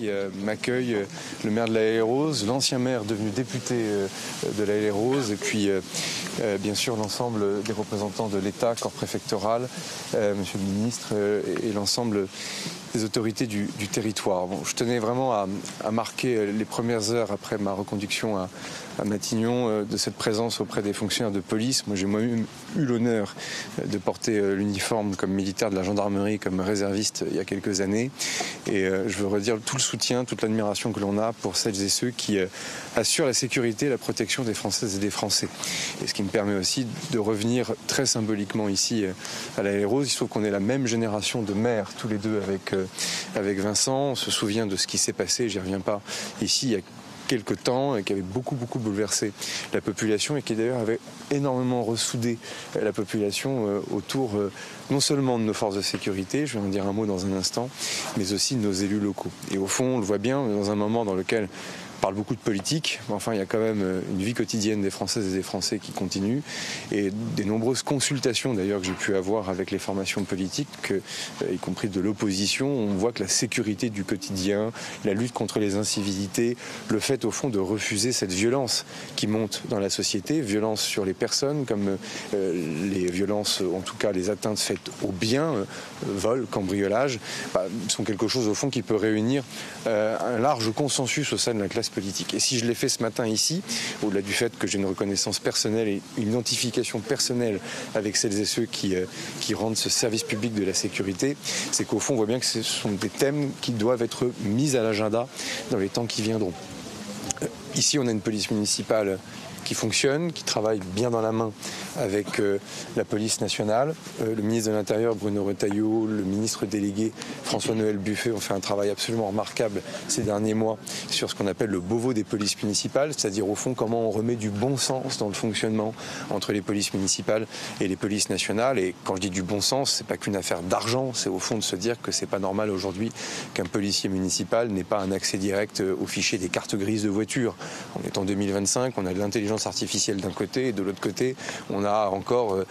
qui m'accueille, le maire de La Haye-les-Roses, l'ancien maire devenu député de La Haye-les-Roses, et puis bien sûr l'ensemble des représentants de l'État, corps préfectoral, monsieur le ministre, et l'ensemble des autorités du territoire. Bon, je tenais vraiment à marquer les premières heures après ma reconduction à Matignon de cette présence auprès des fonctionnaires de police. Moi, j'ai moi-même eu l'honneur de porter l'uniforme comme militaire de la gendarmerie, comme réserviste il y a quelques années. Et je veux redire tout le soutien, toute l'admiration que l'on a pour celles et ceux qui assurent la sécurité et la protection des Françaises et des Français. Et ce qui me permet aussi de revenir très symboliquement ici à La Haye-les-Roses. Il se trouve qu'on est la même génération de maires, tous les deux avec Vincent. On se souvient de ce qui s'est passé, j'y reviens pas, ici il y a quelques temps, et qui avait beaucoup bouleversé la population et qui d'ailleurs avait énormément ressoudé la population autour non seulement de nos forces de sécurité, je vais en dire un mot dans un instant, mais aussi de nos élus locaux. Et au fond, on le voit bien, dans un moment dans lequel on parle beaucoup de politique, mais enfin il y a quand même une vie quotidienne des Françaises et des Français qui continue, et des nombreuses consultations d'ailleurs que j'ai pu avoir avec les formations politiques, y compris de l'opposition. On voit que la sécurité du quotidien, la lutte contre les incivilités, le fait au fond de refuser cette violence qui monte dans la société, violence sur les personnes comme les violences, en tout cas les atteintes faites aux biens, vol, cambriolage, sont quelque chose au fond qui peut réunir un large consensus au sein de la classe politique. Et si je l'ai fait ce matin ici, au-delà du fait que j'ai une reconnaissance personnelle et une identification personnelle avec celles et ceux qui rendent ce service public de la sécurité, c'est qu'au fond on voit bien que ce sont des thèmes qui doivent être mis à l'agenda dans les temps qui viendront. Ici on a une police municipale qui fonctionne, qui travaille bien dans la main avec la police nationale. Le ministre de l'Intérieur, Bruno Retailleau, le ministre délégué, François-Noël Buffet, ont fait un travail absolument remarquable ces derniers mois sur ce qu'on appelle le Beauvau des polices municipales, c'est-à-dire au fond comment on remet du bon sens dans le fonctionnement entre les polices municipales et les polices nationales. Et quand je dis du bon sens, c'est pas qu'une affaire d'argent, c'est au fond de se dire que c'est pas normal aujourd'hui qu'un policier municipal n'ait pas un accès direct au fichier des cartes grises de voiture. On est en 2025, on a de l'intelligence artificielle d'un côté, et de l'autre côté on a encore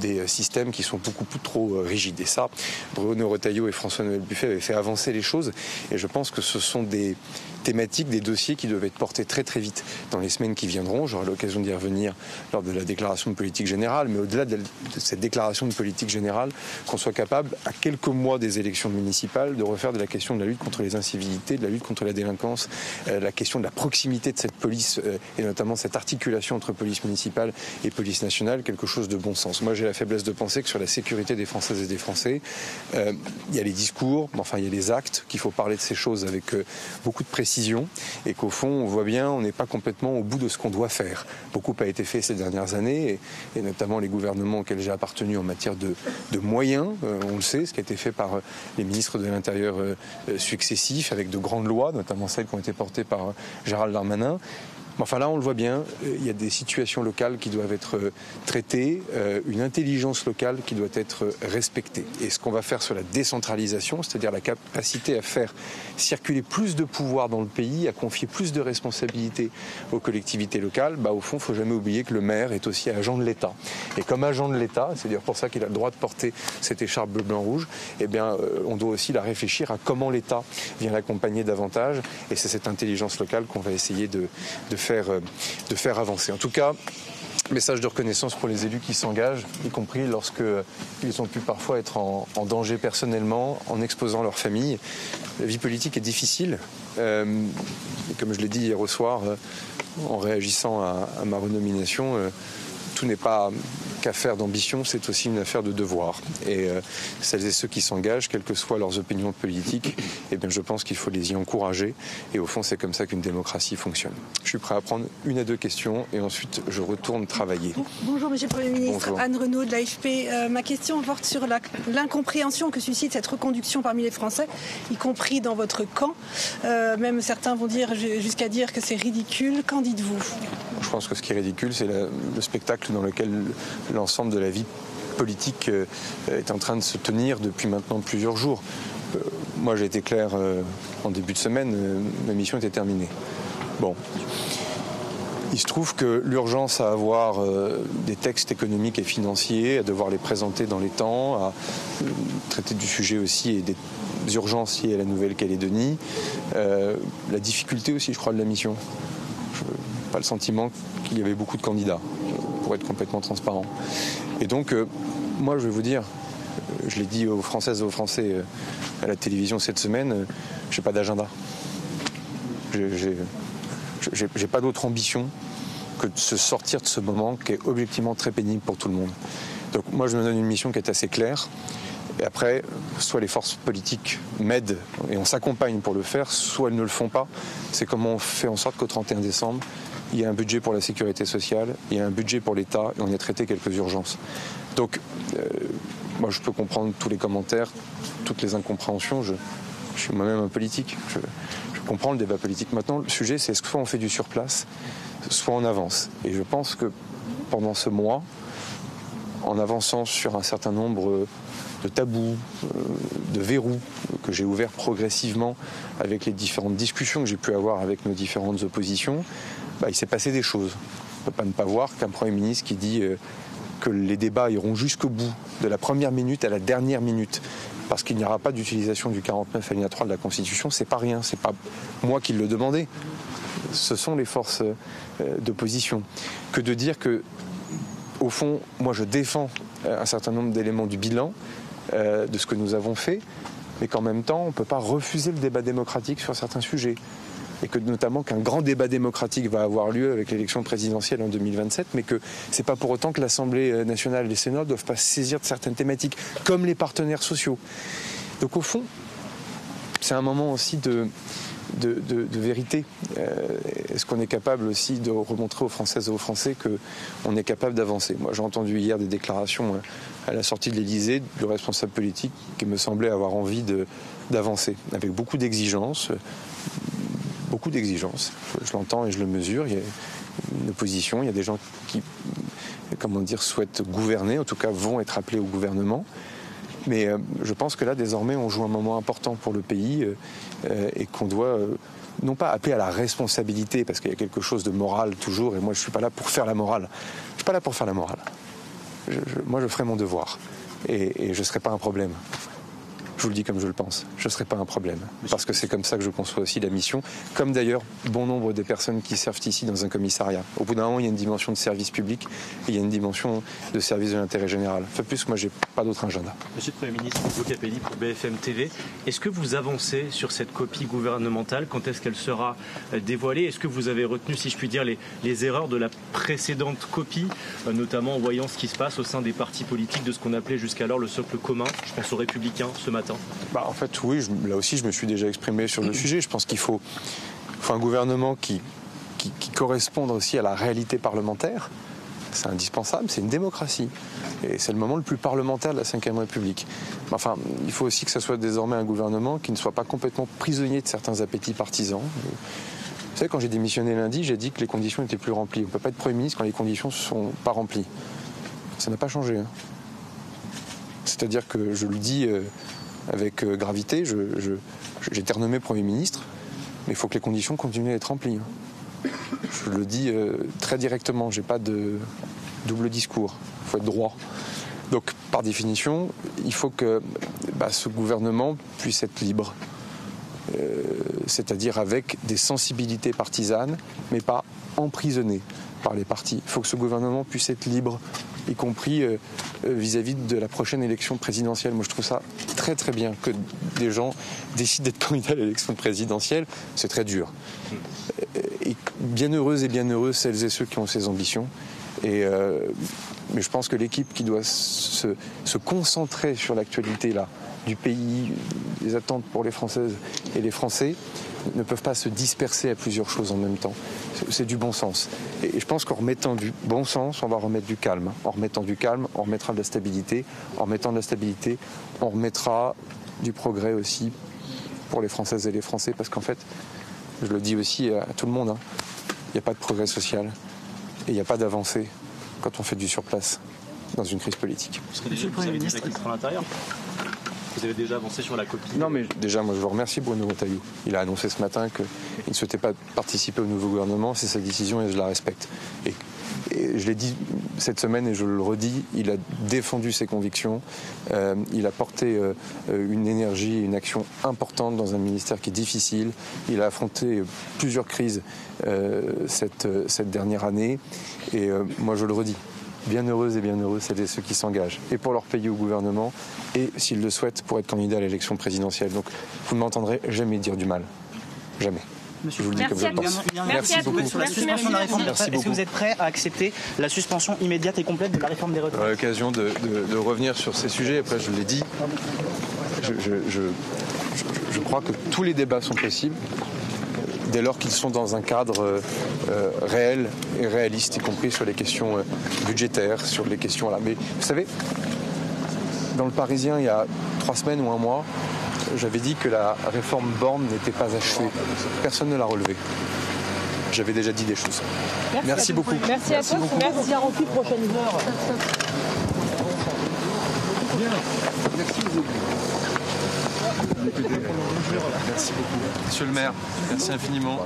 des systèmes qui sont beaucoup trop rigides. Et ça, Bruno Retailleau et François-Noël Buffet avaient fait avancer les choses, et je pense que ce sont des thématiques, des dossiers qui doivent être portés très vite dans les semaines qui viendront. J'aurai l'occasion d'y revenir lors de la déclaration de politique générale, mais au-delà de cette déclaration de politique générale, qu'on soit capable, à quelques mois des élections municipales, de refaire de la question de la lutte contre les incivilités, de la lutte contre la délinquance, la question de la proximité de cette police, et notamment cette articulation entre police municipale et police nationale, quelque chose de bon sens. Moi, j'ai la faiblesse de penser que sur la sécurité des Françaises et des Français, il y a les discours, mais enfin il y a les actes, qu'il faut parler de ces choses avec beaucoup de précision, et qu'au fond, on voit bien, on n'est pas complètement au bout de ce qu'on doit faire. Beaucoup a été fait ces dernières années, et notamment les gouvernements auxquels j'ai appartenu en matière de moyens, on le sait, ce qui a été fait par les ministres de l'Intérieur successifs, avec de grandes lois, notamment celles qui ont été portées par Gérald Darmanin. Enfin là, on le voit bien, il y a des situations locales qui doivent être traitées, une intelligence locale qui doit être respectée. Et ce qu'on va faire sur la décentralisation, c'est-à-dire la capacité à faire circuler plus de pouvoir dans le pays, à confier plus de responsabilités aux collectivités locales, au fond, il ne faut jamais oublier que le maire est aussi agent de l'État. Et comme agent de l'État, c'est-à-dire pour ça qu'il a le droit de porter cette écharpe bleu-blanc-rouge, eh bien, on doit aussi la réfléchir à comment l'État vient l'accompagner davantage. Et c'est cette intelligence locale qu'on va essayer de faire avancer. En tout cas, message de reconnaissance pour les élus qui s'engagent, y compris lorsqu'ils ont pu parfois être en danger personnellement, en exposant leur famille. La vie politique est difficile. Comme je l'ai dit hier au soir, en réagissant à ma renomination, tout n'est pas qu'affaire d'ambition, c'est aussi une affaire de devoir. Et celles et ceux qui s'engagent, quelles que soient leurs opinions politiques, eh bien, je pense qu'il faut les y encourager. Et au fond, c'est comme ça qu'une démocratie fonctionne. Je suis prêt à prendre 1 à 2 questions et ensuite je retourne travailler. Bonjour, Monsieur le Premier ministre. Bonjour. Anne Renaud de l'AFP. Ma question porte sur l'incompréhension que suscite cette reconduction parmi les Français, y compris dans votre camp. Même certains vont dire jusqu'à dire que c'est ridicule. Qu'en dites-vous ? Je pense que ce qui est ridicule, c'est le spectacle dans lequel l'ensemble de la vie politique est en train de se tenir depuis maintenant plusieurs jours. Moi, j'ai été clair en début de semaine, ma mission était terminée. Bon. Il se trouve que l'urgence à avoir des textes économiques et financiers, à devoir les présenter dans les temps, à traiter du sujet aussi et urgences liées à la Nouvelle-Calédonie, la difficulté aussi, je crois, de la mission. Je n'ai pas le sentiment qu'il y avait beaucoup de candidats, pour être complètement transparent. Et donc, moi, je vais vous dire, je l'ai dit aux Françaises et aux Français à la télévision cette semaine, je n'ai pas d'agenda. J'ai pas d'autre ambition que de se sortir de ce moment qui est objectivement très pénible pour tout le monde. Donc moi, je me donne une mission qui est assez claire. Et après, soit les forces politiques m'aident et on s'accompagne pour le faire, soit elles ne le font pas. C'est comment on fait en sorte qu'au 31 décembre, il y ait un budget pour la sécurité sociale, il y a un budget pour l'État et on ait traité quelques urgences. Donc, moi, je peux comprendre tous les commentaires, toutes les incompréhensions. Je suis moi-même un politique. Je comprends le débat politique. Maintenant, le sujet, c'est soit on fait du surplace, soit on avance. Et je pense que pendant ce mois, en avançant sur un certain nombre de tabous, de verrous que j'ai ouverts progressivement avec les différentes discussions que j'ai pu avoir avec nos différentes oppositions, il s'est passé des choses. On ne peut pas ne pas voir qu'un Premier ministre qui dit que les débats iront jusqu'au bout, de la première minute à la dernière minute, parce qu'il n'y aura pas d'utilisation du 49 alinéa 3 de la Constitution, c'est pas rien, c'est pas moi qui le demandais. Ce sont les forces d'opposition. Que de dire que, au fond, moi je défends un certain nombre d'éléments du bilan de ce que nous avons fait, mais qu'en même temps, on ne peut pas refuser le débat démocratique sur certains sujets. Et que notamment qu'un grand débat démocratique va avoir lieu avec l'élection présidentielle en 2027, mais que c'est pas pour autant que l'Assemblée nationale et les Sénats ne doivent pas se saisir de certaines thématiques, comme les partenaires sociaux. Donc au fond, c'est un moment aussi de vérité. Est-ce qu'on est capable aussi de remontrer aux Françaises et aux Français qu'on est capable d'avancer? Moi, j'ai entendu hier des déclarations à la sortie de l'Élysée du responsable politique qui me semblait avoir envie d'avancer, avec beaucoup d'exigences. Beaucoup d'exigences. Je l'entends et je le mesure. Il y a une opposition, il y a des gens qui, souhaitent gouverner, en tout cas vont être appelés au gouvernement. Mais je pense que là, désormais, on joue un moment important pour le pays et qu'on doit non pas appeler à la responsabilité, parce qu'il y a quelque chose de moral toujours, et moi je ne suis pas là pour faire la morale. Je ne suis pas là pour faire la morale. Moi, je ferai mon devoir et je ne serai pas un problème. Je vous le dis comme je le pense, je ne serai pas un problème. Parce que c'est comme ça que je conçois aussi la mission, comme d'ailleurs bon nombre des personnes qui servent ici dans un commissariat. Au bout d'un moment, il y a une dimension de service public et il y a une dimension de service de l'intérêt général. Enfin, plus, moi, je n'ai pas d'autre agenda. Monsieur le Premier ministre, Hugo Capelli pour BFM TV, est-ce que vous avancez sur cette copie gouvernementale? Quand est-ce qu'elle sera dévoilée? Est-ce que vous avez retenu, si je puis dire, les erreurs de la précédente copie, notamment en voyant ce qui se passe au sein des partis politiques de ce qu'on appelait jusqu'alors le socle commun? Je pense aux Républicains ce matin. En fait, oui, là aussi, je me suis déjà exprimé sur le sujet. Je pense qu'il faut un gouvernement qui corresponde aussi à la réalité parlementaire. C'est indispensable, c'est une démocratie. Et c'est le moment le plus parlementaire de la Ve République. Enfin, il faut aussi que ce soit désormais un gouvernement qui ne soit pas complètement prisonnier de certains appétits partisans. Vous savez, quand j'ai démissionné lundi, j'ai dit que les conditions étaient plus remplies. On ne peut pas être Premier ministre quand les conditions ne sont pas remplies. Ça n'a pas changé. C'est-à-dire que je le dis avec gravité, j'ai été renommé Premier ministre, mais il faut que les conditions continuent à être remplies. Je le dis très directement, je n'ai pas de double discours, il faut être droit. Donc par définition, il faut que ce gouvernement puisse être libre, c'est-à-dire avec des sensibilités partisanes, mais pas emprisonné par les partis. Il faut que ce gouvernement puisse être libre, y compris vis-à-vis de la prochaine élection présidentielle. Moi, je trouve ça très très bien que des gens décident d'être candidats à l'élection présidentielle. C'est très dur. Et bien heureuses et bien heureux celles et ceux qui ont ces ambitions. Mais je pense que l'équipe qui doit se concentrer sur l'actualité là, du pays, les attentes pour les Françaises et les Français, ne peuvent pas se disperser à plusieurs choses en même temps. C'est du bon sens. Et je pense qu'en remettant du bon sens, on va remettre du calme. En remettant du calme, on remettra de la stabilité. En remettant de la stabilité, on remettra du progrès aussi pour les Françaises et les Français. Parce qu'en fait, je le dis aussi à tout le monde, il n'y a pas de progrès social et il n'y a pas d'avancée quand on fait du surplace dans une crise politique. Vous avez déjà quitté pour l'intérieur ? Vous avez déjà avancé sur la copie? Non, mais déjà, moi, je vous remercie Bruno Retailleau. Il a annoncé ce matin qu'il ne souhaitait pas participer au nouveau gouvernement. C'est sa décision et je la respecte. Et Et je l'ai dit cette semaine et je le redis, il a défendu ses convictions, il a porté une énergie, une action importante dans un ministère qui est difficile. Il a affronté plusieurs crises cette dernière année et moi je le redis. Bien heureuses et bien heureux, c'est ceux qui s'engagent, et pour leur pays au gouvernement, et s'ils le souhaitent, pour être candidat à l'élection présidentielle. Donc, vous ne m'entendrez jamais dire du mal. Jamais. Monsieur, je vous le dis comme je le pense. Merci beaucoup. Sur la suspension de la réforme des retraites, est-ce que vous êtes prêt à accepter la suspension immédiate et complète de la réforme des retraites ? On aura l'occasion de revenir sur ces sujets. Après, je l'ai dit, je crois que tous les débats sont possibles, dès lors qu'ils sont dans un cadre réel et réaliste, y compris sur les questions budgétaires, sur les questions là. Mais vous savez, dans le Parisien, il y a 3 semaines ou un mois, j'avais dit que la réforme Borne n'était pas achevée. Personne ne l'a relevé. J'avais déjà dit des choses. Merci beaucoup. Merci à tous. Merci. 48 prochaines heures. Merci beaucoup. Monsieur le maire, merci infiniment.